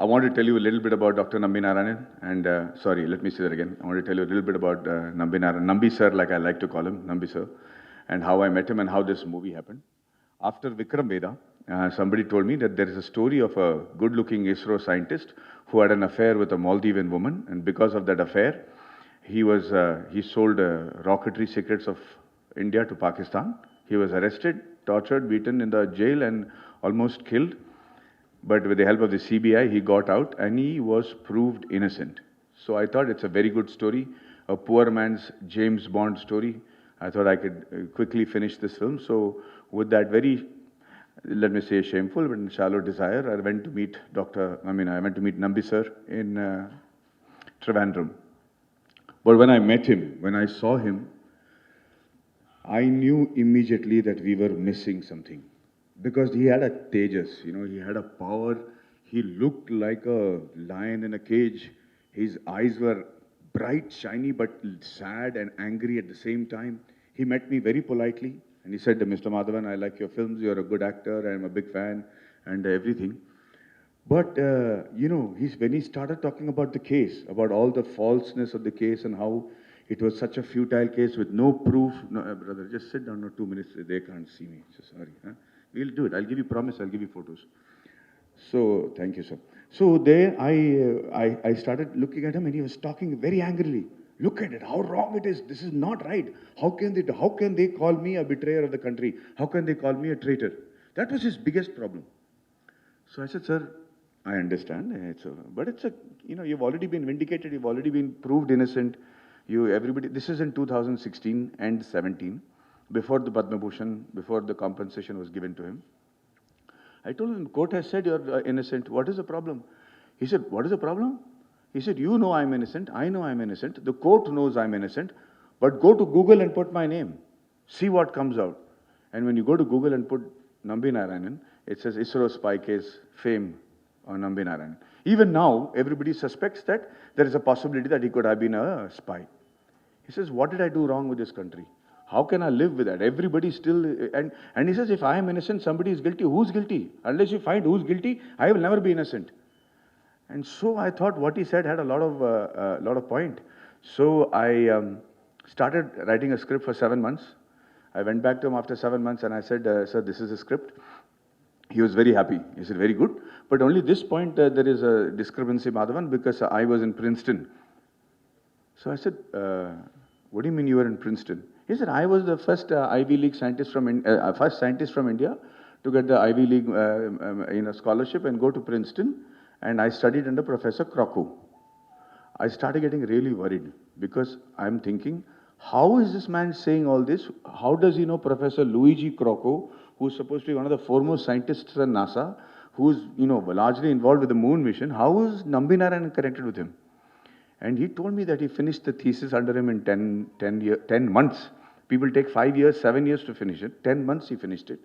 I want to tell you a little bit about Dr. Nambi Narayanan, and sorry, let me say that again. I want to tell you a little bit about Nambi Narayanan, Nambi sir, like I like to call him, Nambi sir, and how I met him and how this movie happened. After Vikram Veda, somebody told me that there is a story of a good-looking ISRO scientist who had an affair with a Maldivian woman, and because of that affair, he sold rocketry secrets of India to Pakistan. He was arrested, tortured, beaten in the jail, and almost killed. But with the help of the CBI, he got out and he was proved innocent. So I thought it's a very good story, a poor man's James Bond story. I thought I could quickly finish this film. So with that very, let me say, shameful but shallow desire, I went to meet Nambi sir in Trivandrum. But when I met him, when I saw him, I knew immediately that we were missing something. Because he had a tejas, he had a power. He looked like a lion in a cage. His eyes were bright, shiny, but sad and angry at the same time. He met me very politely and he said, Mr. Madhavan, I like your films. You're a good actor. I'm a big fan and everything. But, when he started talking about the case, about all the falseness of the case and how it was such a futile case with no proof. No, brother, just sit down for 2 minutes. They can't see me. So sorry. Huh? We'll do it. I'll give you promise. I'll give you photos. So, thank you, sir. So there I started looking at him and he was talking very angrily. Look at it, how wrong it is. This is not right. How can they call me a betrayer of the country? How can they call me a traitor? That was his biggest problem. So I said, sir, I understand. You've already been vindicated. You've already been proved innocent. This is in 2016 and 17. Before the Padma Bhushan, before the compensation was given to him. I told him, court has said you're innocent. What is the problem? He said, what is the problem? He said, you know I'm innocent. I know I'm innocent. The court knows I'm innocent. But go to Google and put my name. See what comes out. And when you go to Google and put Nambi Narayanan, it says ISRO spy case, fame on Nambi Narayanan. Even now, everybody suspects that there is a possibility that he could have been a spy. He says, what did I do wrong with this country? How can I live with that? Everybody still, and he says, if I am innocent, somebody is guilty. Who's guilty? Unless you find who's guilty, I will never be innocent. And so I thought what he said had a lot of point. So I started writing a script for 7 months. I went back to him after 7 months and I said, sir, this is a script. He was very happy. He said, very good. But only this point there is a discrepancy, Madhavan, because I was in Princeton. So I said, what do you mean you were in Princeton? He said, I was the first Ivy League scientist from India to get the Ivy League scholarship and go to Princeton. And I studied under Professor Crocco. I started getting really worried because I'm thinking, how is this man saying all this? How does he know Professor Luigi Crocco, who's supposed to be one of the foremost scientists at NASA, who's largely involved with the moon mission? How is Nambi Narayanan connected with him? And he told me that he finished the thesis under him in 10 months. People take 5 years, 7 years to finish it. 10 months he finished it.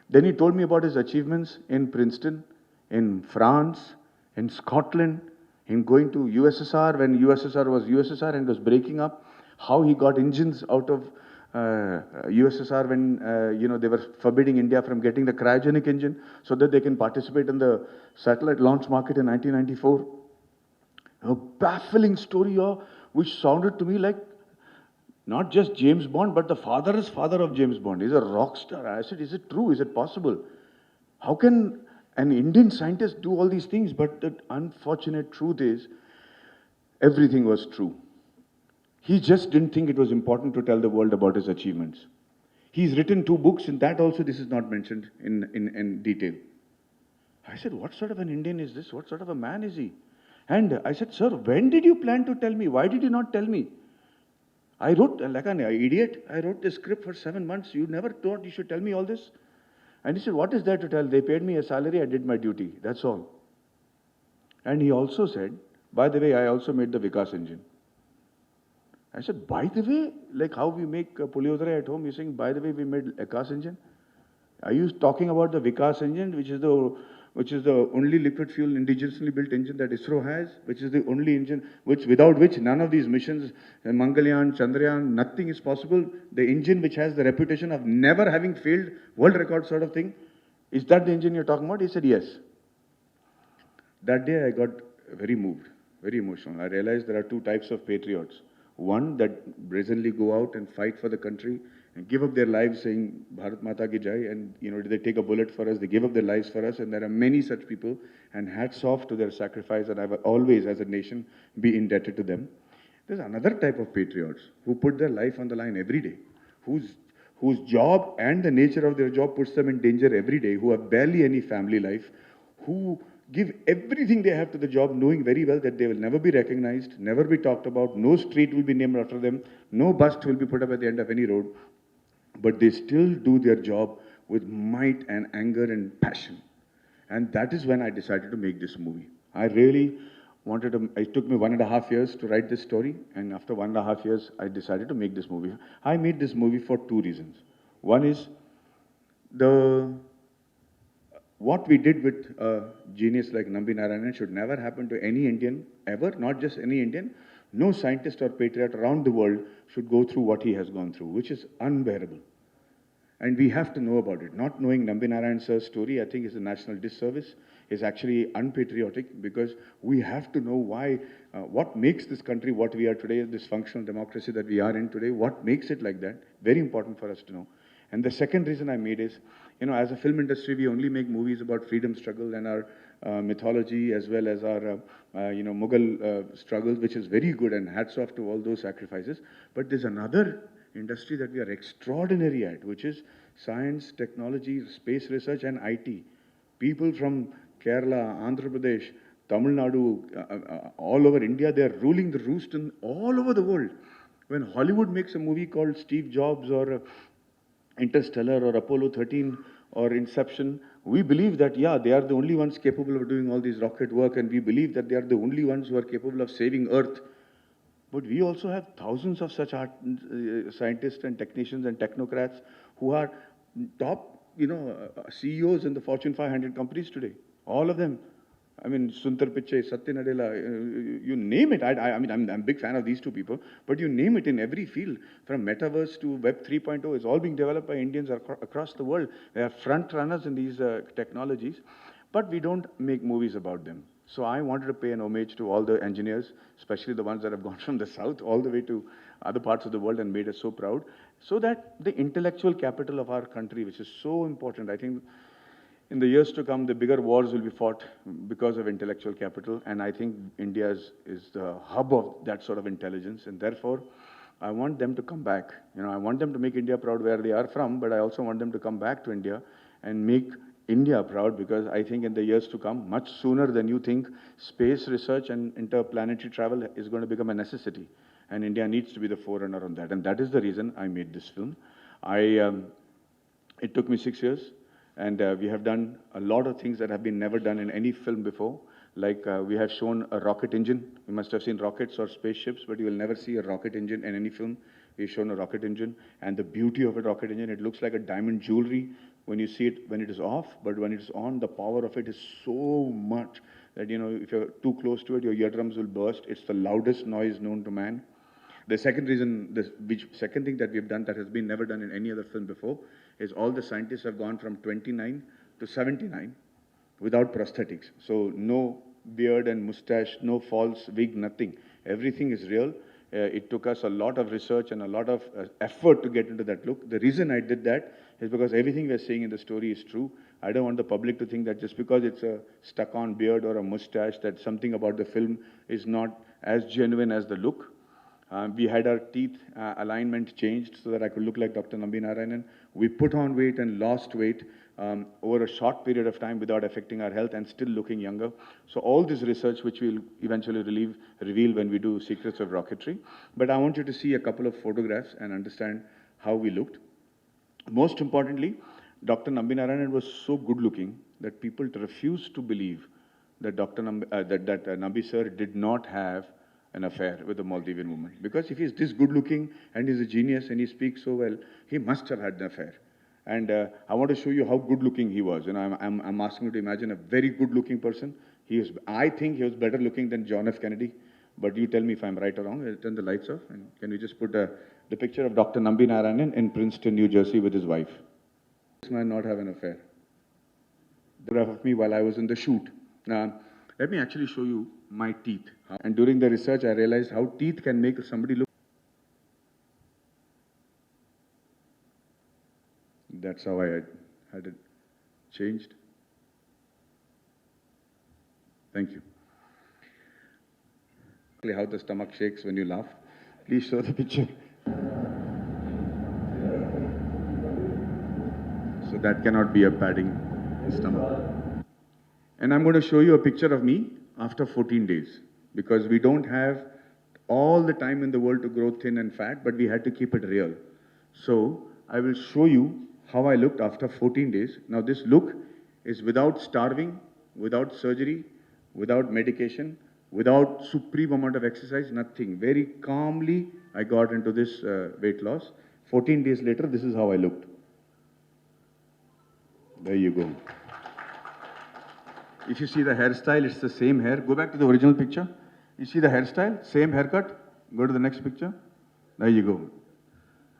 Then he told me about his achievements in Princeton, in France, in Scotland, in going to USSR when USSR was USSR and was breaking up. How he got engines out of USSR when they were forbidding India from getting the cryogenic engine so that they can participate in the satellite launch market in 1994. A baffling story, which sounded to me like not just James Bond, but the father's father of James Bond. He's a rock star. I said, is it true? Is it possible? How can an Indian scientist do all these things? But the unfortunate truth is, everything was true. He just didn't think it was important to tell the world about his achievements. He's written 2 books, and that also this is not mentioned in detail. I said, what sort of an Indian is this? What sort of a man is he? And I said, sir, when did you plan to tell me? Why did you not tell me? I wrote, like an idiot, I wrote the script for 7 months. You never thought you should tell me all this? And he said, what is there to tell? They paid me a salary, I did my duty. That's all. And he also said, by the way, I also made the Vikas engine. I said, by the way, like how we make Puliodare at home, you're saying, by the way, we made Vikas engine? Are you talking about the Vikas engine, which is the only liquid fuel indigenously built engine that ISRO has, which is the only engine without which none of these missions, Mangalyaan, Chandrayaan, nothing is possible. The engine which has the reputation of never having failed, world record sort of thing. Is that the engine you're talking about? He said, yes. That day I got very moved, very emotional. I realized there are two types of patriots. One that brazenly go out and fight for the country and give up their lives saying Bharat Mata ki Jai, and they take a bullet for us, they give up their lives for us, and there are many such people, and hats off to their sacrifice, and I will always as a nation be indebted to them. There's another type of patriots who put their life on the line every day, whose job and the nature of their job puts them in danger every day, who have barely any family life, who give everything they have to the job, knowing very well that they will never be recognized, never be talked about, no street will be named after them, no bust will be put up at the end of any road, but they still do their job with might and anger and passion. And that is when I decided to make this movie. I really wanted to, it took me 1.5 years to write this story, and after 1.5 years, I decided to make this movie. I made this movie for two reasons. One is what we did with a genius like Nambi Narayanan should never happen to any Indian ever, not just any Indian. No scientist or patriot around the world should go through what he has gone through, which is unbearable. And we have to know about it. Not knowing Nambi Narayan sir's story, I think, is a national disservice, is actually unpatriotic, because we have to know why, what makes this country what we are today, this functional democracy that we are in today, what makes it like that. Very important for us to know. And the second reason I made is, as a film industry, we only make movies about freedom struggle and our mythology, as well as our, Mughal struggles, which is very good, and hats off to all those sacrifices. But there's another industry that we are extraordinary at, which is science, technology, space research, and IT. People from Kerala, Andhra Pradesh, Tamil Nadu, all over India, they are ruling the roost in all over the world. When Hollywood makes a movie called Steve Jobs or Interstellar or Apollo 13 or Inception, we believe that, yeah, they are the only ones capable of doing all these rocket work, and we believe that they are the only ones who are capable of saving Earth. But we also have thousands of such scientists and technicians and technocrats who are top, CEOs in the Fortune 500 companies today. All of them. I mean, Sundar Pichai, Satya Nadella, you name it. I mean, I'm a big fan of these two people, but you name it in every field, from metaverse to Web 3.0, is all being developed by Indians across the world. They are front runners in these technologies, but we don't make movies about them. So I wanted to pay an homage to all the engineers, especially the ones that have gone from the south all the way to other parts of the world and made us so proud, so that the intellectual capital of our country, which is so important, I think in the years to come, the bigger wars will be fought because of intellectual capital, and I think India is the hub of that sort of intelligence, and therefore, I want them to come back. I want them to make India proud where they are from, but I also want them to come back to India and make India proud, because I think in the years to come, much sooner than you think, space research and interplanetary travel is going to become a necessity, and India needs to be the forerunner on that, and that is the reason I made this film. It took me 6 years. And we have done a lot of things that have been never done in any film before. Like we have shown a rocket engine. You must have seen rockets or spaceships, but you will never see a rocket engine in any film. We've shown a rocket engine, and the beauty of a rocket engine, it looks like a diamond jewelry when you see it when it is off, but when it is on, the power of it is so much that, if you're too close to it, your eardrums will burst. It's the loudest noise known to man. The second reason, second thing that we've done that has been never done in any other film before, is all the scientists have gone from 29 to 79 without prosthetics. So no beard and mustache, no false wig, nothing. Everything is real. It took us a lot of research and a lot of effort to get into that look. The reason I did that is because everything we're saying in the story is true. I don't want the public to think that just because it's a stuck-on beard or a mustache, that something about the film is not as genuine as the look. We had our teeth alignment changed so that I could look like Dr. Nambi Narayanan. We put on weight and lost weight over a short period of time without affecting our health and still looking younger. So all this research, which we'll eventually reveal when we do Secrets of Rocketry. But I want you to see a couple of photographs and understand how we looked. Most importantly, Dr. Nambi Narayanan was so good looking that people refused to believe that Nambi sir did not have an affair with a Maldivian woman. Because if he's this good looking and he's a genius and he speaks so well, he must have had an affair. And I want to show you how good looking he was. I'm asking you to imagine a very good looking person. I think he was better looking than John F. Kennedy. But you tell me if I'm right or wrong. I'll turn the lights off. And can we just put the picture of Dr. Nambi Narayanan in Princeton, New Jersey with his wife? This man not have an affair. The photograph of me while I was in the shoot. Let me actually show you my teeth. And during the research, I realized how teeth can make somebody look. That's how I had it changed. Thank you. How the stomach shakes when you laugh. Please show the picture. So that cannot be a padding stomach. And I'm going to show you a picture of me after 14 days. Because we don't have all the time in the world to grow thin and fat, but we had to keep it real. So I will show you how I looked after 14 days. Now this look is without starving, without surgery, without medication, without supreme amount of exercise, nothing. Very calmly, I got into this weight loss. 14 days later, this is how I looked. There you go. If you see the hairstyle, it's the same hair. Go back to the original picture. You see the hairstyle, same haircut. Go to the next picture. There you go.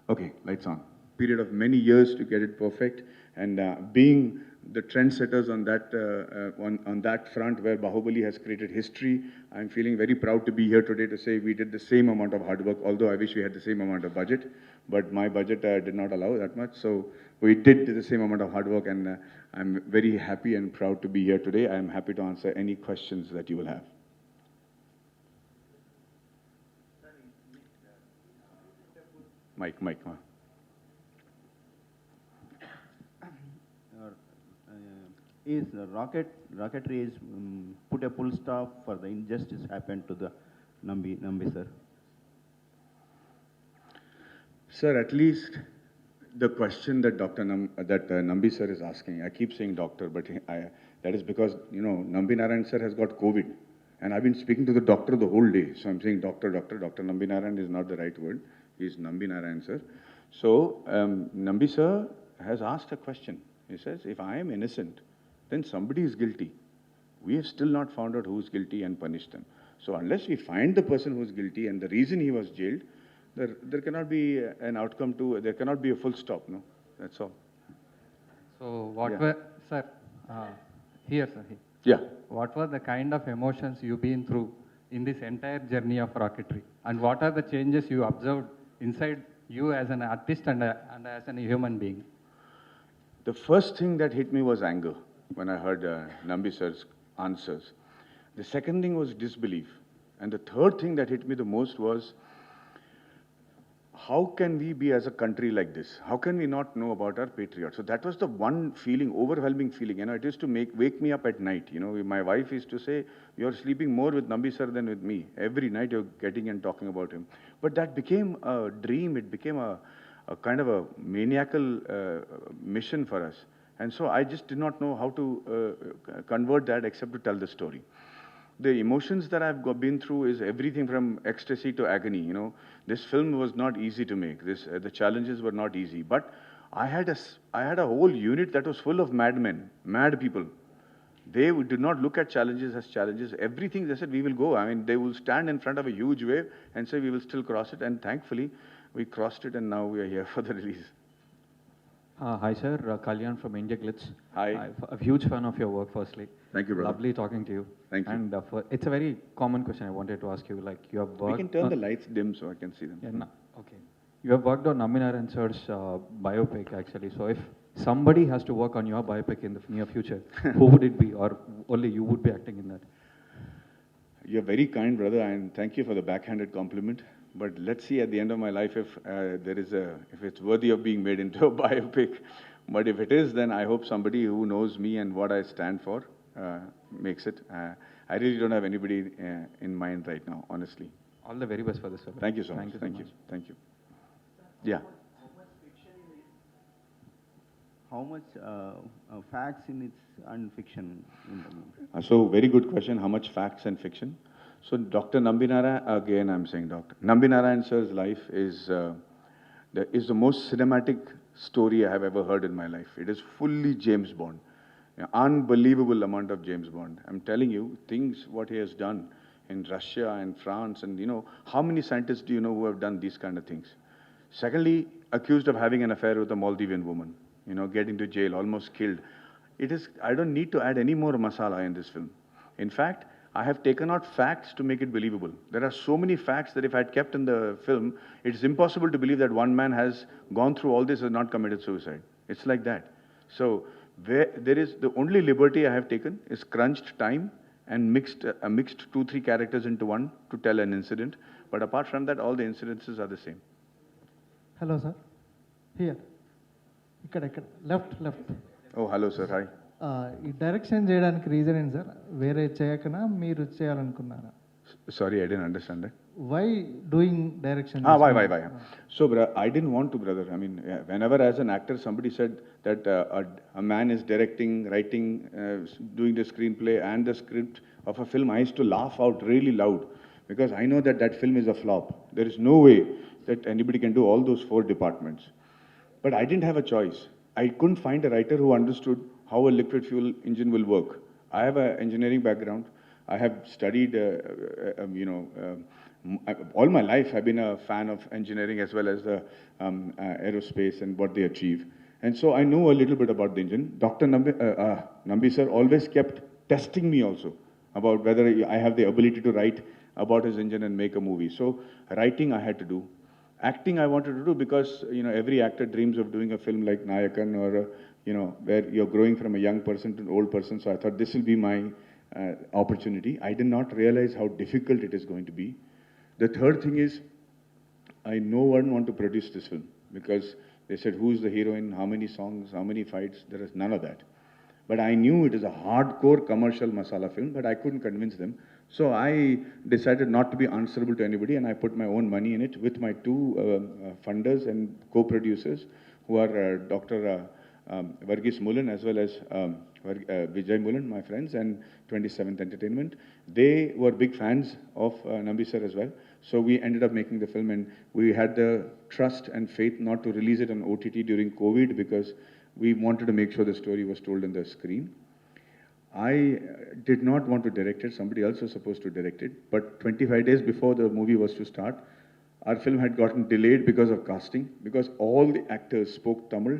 Okay, lights on. Period of many years to get it perfect, and being the trendsetters on that front where Bahubali has created history, I'm feeling very proud to be here today to say we did the same amount of hard work, although I wish we had the same amount of budget, but my budget did not allow that much, so we did the same amount of hard work, and I'm very happy and proud to be here today. I'm happy to answer any questions that you will have. Mike. Is Rocketry is put a full stop for the injustice happened to the Nambi sir? Sir, at least the question that Nambi sir is asking, I keep saying doctor, but that is because, Nambi Narayan sir has got COVID. And I've been speaking to the doctor the whole day. So I'm saying doctor. Dr. Nambi Narayan is not the right word. He's Nambi Narayan sir. So Nambi sir has asked a question. He says, if I am innocent, then somebody is guilty. We have still not found out who is guilty and punished them. So unless we find the person who is guilty and the reason he was jailed, there cannot be an outcome there cannot be a full stop, no? That's all. So what were, sir, here. Yeah. What were the kind of emotions you've been through in this entire journey of Rocketry? And what are the changes you observed inside you as an artist and as a human being? The first thing that hit me was anger when I heard Nambi sir's answers. The second thing was disbelief. And the third thing that hit me the most was, how can we be as a country like this? How can we not know about our patriots? So that was the one feeling, overwhelming feeling. It used to wake me up at night. My wife used to say, you're sleeping more with Nambi sir than with me. Every night you're getting and talking about him. But that became a dream. It became a kind of a maniacal mission for us. And so I just did not know how to convert that except to tell the story. The emotions that I've been through is everything from ecstasy to agony. This film was not easy to make. The challenges were not easy. But I had a whole unit that was full of madmen, mad people. They did not look at challenges as challenges. Everything they said, we will go. They will stand in front of a huge wave and say, we will still cross it. And thankfully, we crossed it, and now we are here for the release. Hi, sir. Kalyan from India Glitz. Hi. I'm a huge fan of your work, firstly. Thank you, brother. Lovely talking to you. Thank you. And it's a very common question I wanted to ask you. Like, you have worked... We can turn the lights dim so I can see them. Yeah, no. Okay. You have worked on Nambi Narayan sir's biopic, actually. So if somebody has to work on your biopic in the near future, who would it be? Or only you would be acting in that? You're very kind, brother, and thank you for the backhanded compliment. But let's see at the end of my life if if it's worthy of being made into a biopic. But if it is, then I hope somebody who knows me and what I stand for makes it. I really don't have anybody in mind right now, honestly. All the very best for this, sir. Thank you so much. Thank you. Thank you. Yeah. How much facts in its and fiction in the movie? So very good question. How much facts and fiction? So Dr. Nambi Narayan, again I'm saying Dr. Nambi Narayan sir's life is the most cinematic story I have ever heard in my life. It is fully James Bond. Unbelievable amount of James Bond. I'm telling you, things what he has done in Russia and France, and how many scientists do you know who have done these kind of things? Secondly, accused of having an affair with a Maldivian woman, getting to jail, almost killed. I don't need to add any more masala in this film. In fact, I have taken out facts to make it believable. There are so many facts that if I had kept in the film, it's impossible to believe that one man has gone through all this and not committed suicide. It's like that. So there is the only liberty I have taken is crunched time and mixed 2-3 characters into one to tell an incident. But apart from that, all the incidences are the same. Hello, sir. Here. Ikkada. Left. Oh, hello, sir. Hi. ఈ direction చేయడానికి reason ఏంటి sir? వేరే చేయకనా మీరు చేయాలనుకున్నారా? Sorry, I didn't understand that. Why doing direction? Why? So, I didn't want to, brother. I mean, whenever as an actor somebody said that a man is directing, writing, doing the screenplay and the script of a film, I used to laugh out really loud because I know that that film is a flop. There is no way that anybody can do all those 4 departments. But I didn't have a choice. I couldn't find a writer who understood how a liquid fuel engine will work. I have an engineering background. I have studied, all my life I've been a fan of engineering as well as the aerospace and what they achieve. And so I know a little bit about the engine. Dr. Nambi sir always kept testing me also about whether I have the ability to write about his engine and make a movie. So writing I had to do. Acting I wanted to do because, every actor dreams of doing a film like Nayakan or, where you're growing from a young person to an old person. So I thought this will be my opportunity. I did not realize how difficult it is going to be. The third thing is, no one want to produce this film because they said, who's the heroine, how many songs, how many fights? There is none of that. But I knew it is a hardcore commercial masala film, but I couldn't convince them. So I decided not to be answerable to anybody, and I put my own money in it with my 2 funders and co-producers, who are Dr. Varghese Mullen as well as Vijay Mullen, my friends, and 27th Entertainment. They were big fans of Nambi sir as well. So we ended up making the film, and we had the trust and faith not to release it on OTT during COVID because we wanted to make sure the story was told on the screen. I did not want to direct it. Somebody else was supposed to direct it. But 25 days before the movie was to start, our film had gotten delayed because of casting, because all the actors spoke Tamil,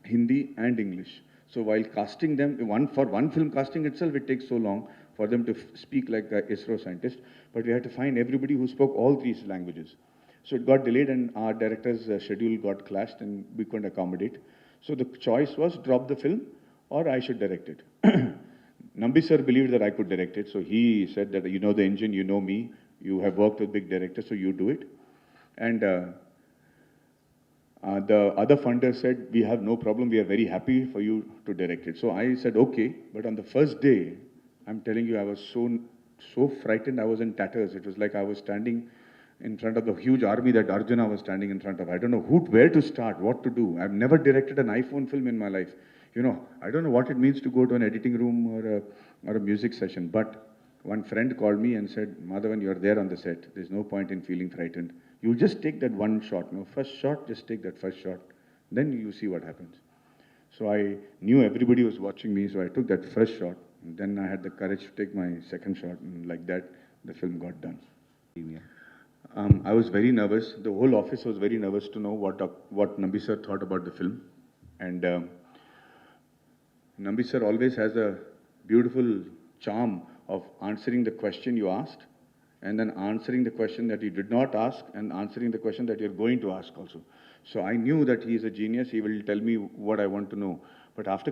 Hindi and English. So while casting them, for one film casting itself, it takes so long for them to speak like an ISRO scientist. But we had to find everybody who spoke all 3 languages. So it got delayed and our director's schedule got clashed and we couldn't accommodate. So the choice was drop the film or I should direct it. Nambi sir believed that I could direct it. So he said that, you know the engine, you know me, you have worked with big directors, so you do it. And the other funder said, we have no problem, we are very happy for you to direct it. So I said, okay. But on the first day, I'm telling you, I was so frightened, I was in tatters. It was like I was standing in front of the huge army that Arjuna was standing in front of. I don't know where to start, what to do. I've never directed an iPhone film in my life. I don't know what it means to go to an editing room or a music session. But one friend called me and said, Madhavan, you're there on the set. There's no point in feeling frightened. You just take that one shot. First shot, just take that first shot. Then you see what happens. So I knew everybody was watching me, so I took that first shot. And then I had the courage to take my second shot, and like that, the film got done. I was very nervous. The whole office was very nervous to know what Nambi sir thought about the film. And Nambi sir always has a beautiful charm of answering the question you asked, and then answering the question that you did not ask, and answering the question that you're going to ask also. So I knew that he is a genius. He will tell me what I want to know. But after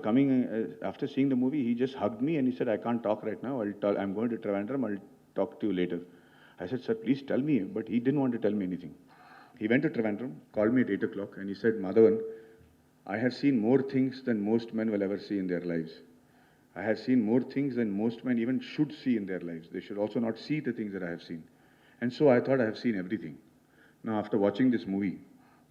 seeing the movie, he just hugged me and he said, I can't talk right now. I'm going to Trivandrum. I'll talk to you later. I said, sir, please tell me. But he didn't want to tell me anything. He went to Trivandrum, called me at 8 o'clock, and he said, Madhavan, I have seen more things than most men will ever see in their lives. I have seen more things than most men even should see in their lives. They should also not see the things that I have seen. And so I thought I have seen everything. Now, after watching this movie,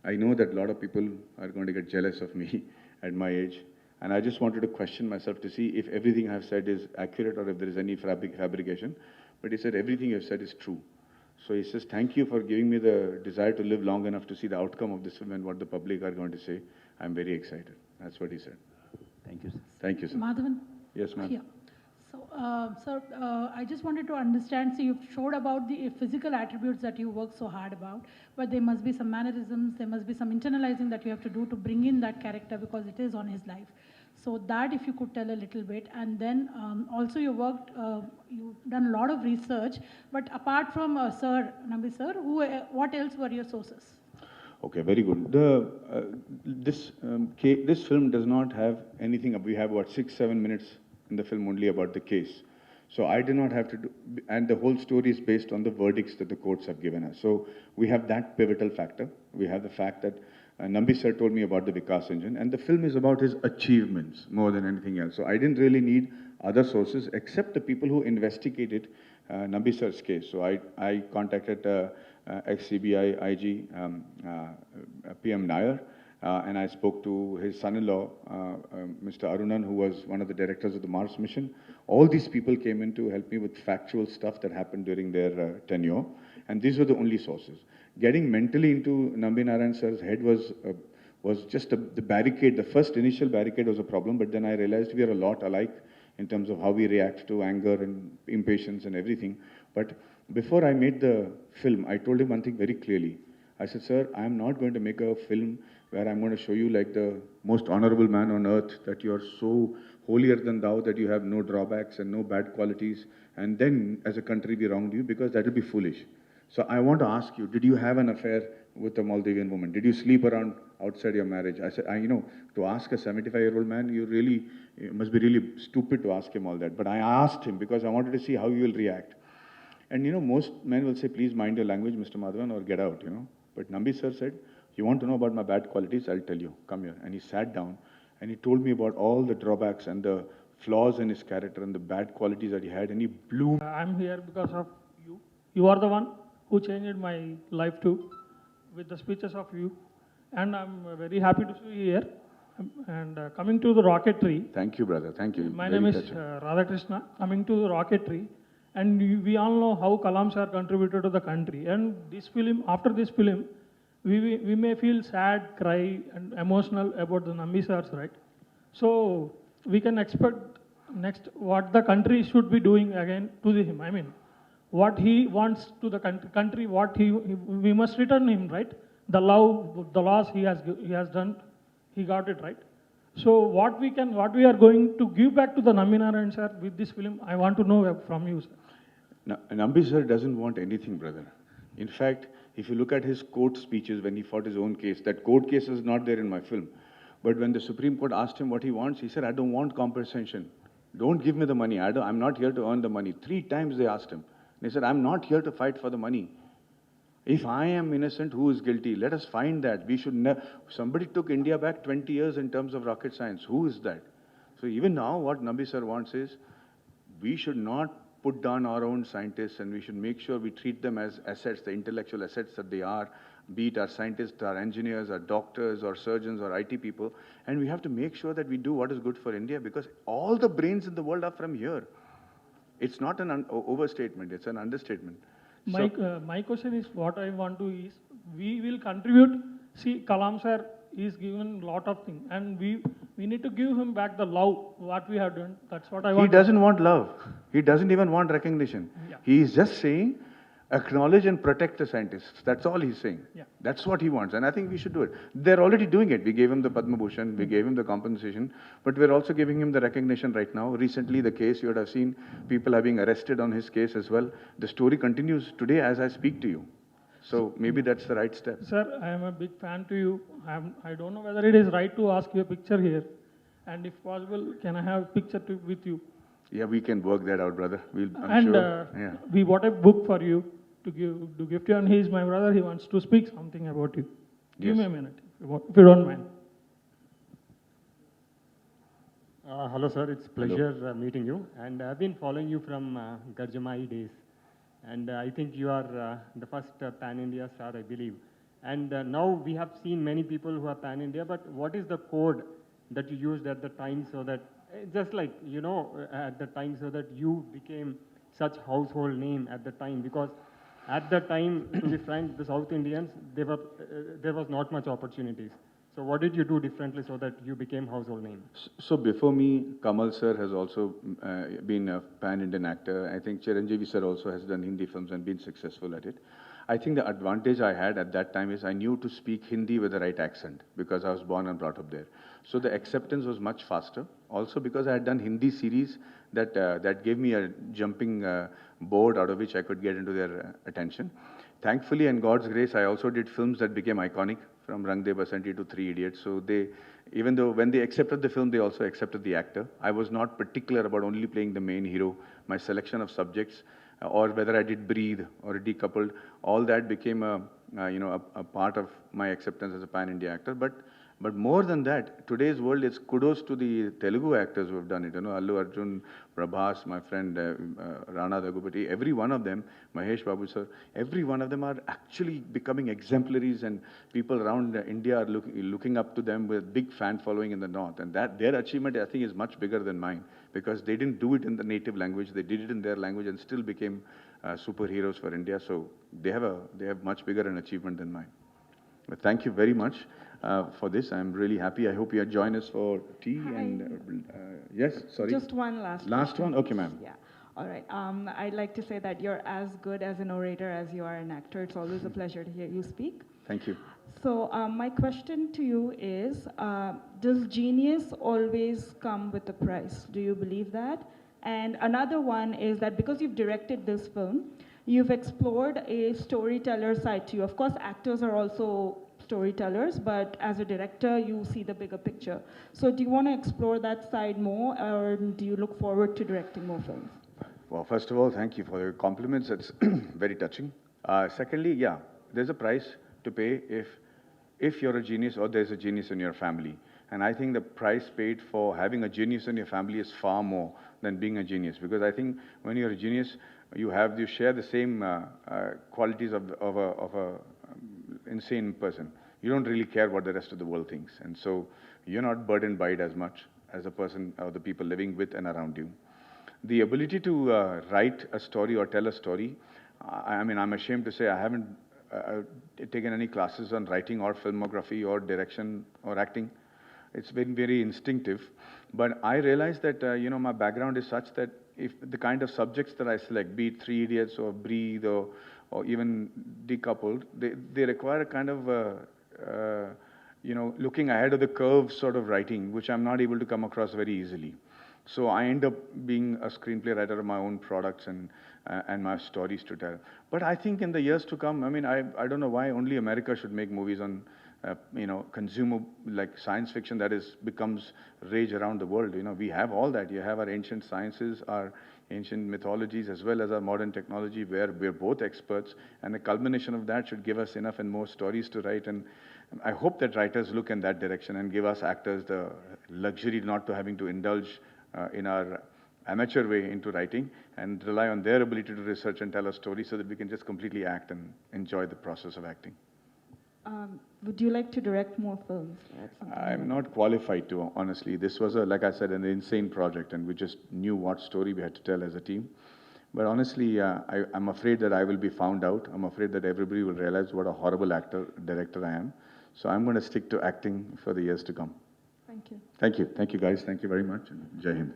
I know that a lot of people are going to get jealous of me at my age. And I just wanted to question myself to see if everything I have said is accurate or if there is any fabrication. But he said, everything you have said is true. So he says, thank you for giving me the desire to live long enough to see the outcome of this film and what the public are going to say. I'm very excited. That's what he said. Thank you, sir. Thank you, sir. Madhavan? Yes, ma'am. Yeah. So, sir, I just wanted to understand, so you've showed about the physical attributes that you work so hard about, but there must be some mannerisms, there must be some internalizing that you have to do to bring in that character because it is on his life. So that if you could tell a little bit. And then also you worked, you've done a lot of research, but apart from Sir, Nambi Sir, what else were your sources? Okay, very good. This film does not have anything. We have what 6-7 minutes in the film only about the case. So I did not have to do, and the whole story is based on the verdicts that the courts have given us. So we have that pivotal factor. We have the fact that Nambi sir told me about the Vikas engine, and the film is about his achievements more than anything else. So I didn't really need other sources except the people who investigated Nambi sir's case. So I contacted ex-CBI IG PM Nair, and I spoke to his son-in-law, Mr. Arunan, who was one of the directors of the Mars mission. All these people came in to help me with factual stuff that happened during their tenure, and these were the only sources. Getting mentally into Nambi Narayan sir's head was just the barricade. The first initial barricade was a problem, but then I realized we are a lot alike in terms of how we react to anger and impatience and everything. But before I made the film, I told him one thing very clearly. I said, sir, I am not going to make a film where I'm going to show you like the most honorable man on earth, that you are so holier than thou, that you have no drawbacks and no bad qualities, and then as a country we wronged you, because that will be foolish. So I want to ask you, did you have an affair with a Maldivian woman? Did you sleep around outside your marriage? I said, to ask a 75-year-old man, you must be really stupid to ask him all that. But I asked him because I wanted to see how he will react. And most men will say, please mind your language, Mr. Madhavan, or get out, But Nambi sir said, you want to know about my bad qualities? I'll tell you, come here. And he sat down and he told me about all the drawbacks and the flaws in his character and the bad qualities that he had, and he blew. I'm here because of you. You are the one who changed my life too, with the speeches of you. And I'm very happy to see you here. And coming to the Rocketry. Thank you, brother. Thank you. My name is Radhakrishna. Coming to the Rocketry. And we all know how Kalam sir contributed to the country. And this film, after this film, we may feel sad, cry, and emotional about the Nambi sirs, right? So we can expect next what the country should be doing again to him. I mean, what he wants to the country, we must return him, right? The love, the loss he has done, he got it, right? So what we are going to give back to the Nambi Narayan sir with this film, I want to know from you, sir. Nambi sir doesn't want anything, brother. In fact, if you look at his court speeches when he fought his own case, that court case is not there in my film. But when the Supreme Court asked him what he wants, he said, I don't want compensation. Don't give me the money. I'm not here to earn the money. 3 times they asked him. And he said, I'm not here to fight for the money. If I am innocent, who is guilty? Let us find that. We should never. Somebody took India back 20 years in terms of rocket science. Who is that? So even now, what Nambi sir wants is, we should not put down our own scientists, and we should make sure we treat them as assets, the intellectual assets that they are, be it our scientists, our engineers, our doctors, or surgeons, or IT people. And we have to make sure that we do what is good for India, because all the brains in the world are from here. It's not an overstatement, it's an understatement. My question is, what I want to is, we will contribute. See, Kalam sir is given a lot of things, and we need to give him back the love, what we have done. That's what I want. He doesn't want love. He doesn't even want recognition. Yeah. He is just saying, acknowledge and protect the scientists. That's all he's saying. Yeah. That's what he wants, and I think we should do it. They're already doing it. We gave him the Padma Bhushan, we gave him the compensation, but we're also giving him the recognition right now. Recently, the case, you would have seen people are being arrested on his case as well. The story continues today as I speak to you. So maybe that's the right step. Sir, I am a big fan to you. I don't know whether it is right to ask you a picture here. And if possible, can I have a picture with you? Yeah, we can work that out, brother. I'm and sure. Yeah. We bought a book for you to give to you. And he is my brother. He wants to speak something about you. Give me a minute, if you don't mind. Hello, sir. It's a pleasure meeting you. And I've been following you from Garjamai days. And I think you are the first pan-India star, I believe. And now we have seen many people who are pan-India, but what is the code that you used at the time so that, just like, at the time so that you became such household name at the time? Because at the time, to be frank, the South Indians, there was not much opportunities. So what did you do differently so that you became household name? So before me, Kamal sir has also been a pan-Indian actor. I think Chiranjeevi sir also has done Hindi films and been successful at it. I think the advantage I had at that time is I knew to speak Hindi with the right accent because I was born and brought up there. So the acceptance was much faster. Also because I had done Hindi series that gave me a jumping board out of which I could get into their attention. Thankfully, and God's grace, I also did films that became iconic, from Rang De Basanti to Three Idiots. So they, even though when they accepted the film, they also accepted the actor. I was not particular about only playing the main hero. My selection of subjects, or whether I did Breathe or Decoupled, all that became a part of my acceptance as a pan-India actor. But more than that, today's world is kudos to the Telugu actors who have done it. Allu Arjun, Prabhas, my friend Rana Daggubati, every one of them, Mahesh Babu sir, every one of them are actually becoming exemplaries, and people around India are looking up to them with big fan following in the north. And that their achievement, I think, is much bigger than mine, because they didn't do it in the native language, they did it in their language and still became superheroes for India. So they have much bigger an achievement than mine. But thank you very much for this. I'm really happy. I hope you join us for tea. Hi. And yes, sorry. Just one last one. Okay, ma'am. Yeah. All right. I'd like to say that you're as good as an orator as you are an actor. It's always a pleasure to hear you speak. Thank you. So my question to you is, does genius always come with a price? Do you believe that? And another one is that because you've directed this film, you've explored a storyteller side to you. Of course, actors are also storytellers, but as a director, you see the bigger picture. So do you want to explore that side more, or do you look forward to directing more films? Well, first of all, thank you for your compliments. It's very touching. Secondly, yeah, there's a price to pay if you're a genius or there's a genius in your family. And I think the price paid for having a genius in your family is far more than being a genius. Because I think when you're a genius, you share the same qualities of a insane person. You don't really care what the rest of the world thinks. And so you're not burdened by it as much as a person or the people living with and around you. The ability to write a story or tell a story, I mean, I'm ashamed to say I haven't taken any classes on writing or filmography or direction or acting. It's been very instinctive. But I realized that, my background is such that if the kind of subjects that I select, be it Three Idiots or Breathe or even Decoupled, they require a kind of, looking ahead of the curve sort of writing, which I'm not able to come across very easily. So I end up being a screenplay writer of my own products and my stories to tell. But I think in the years to come, I mean, I don't know why only America should make movies on, consumer, like science fiction that becomes rage around the world. We have all that. You have our ancient sciences, our ancient mythologies, as well as our modern technology, where we're both experts. And the culmination of that should give us enough and more stories to write. And I hope that writers look in that direction and give us actors the luxury not to having to indulge in our amateur way into writing and rely on their ability to research and tell a story so that we can just completely act and enjoy the process of acting. Would you like to direct more films? I'm not qualified to, honestly. This was, like I said, an insane project, and we just knew what story we had to tell as a team. But honestly, I'm afraid that I will be found out. I'm afraid that everybody will realize what a horrible director I am. So I'm going to stick to acting for the years to come. Thank you. Thank you. Thank you, guys. Thank you very much. And Jai Hind.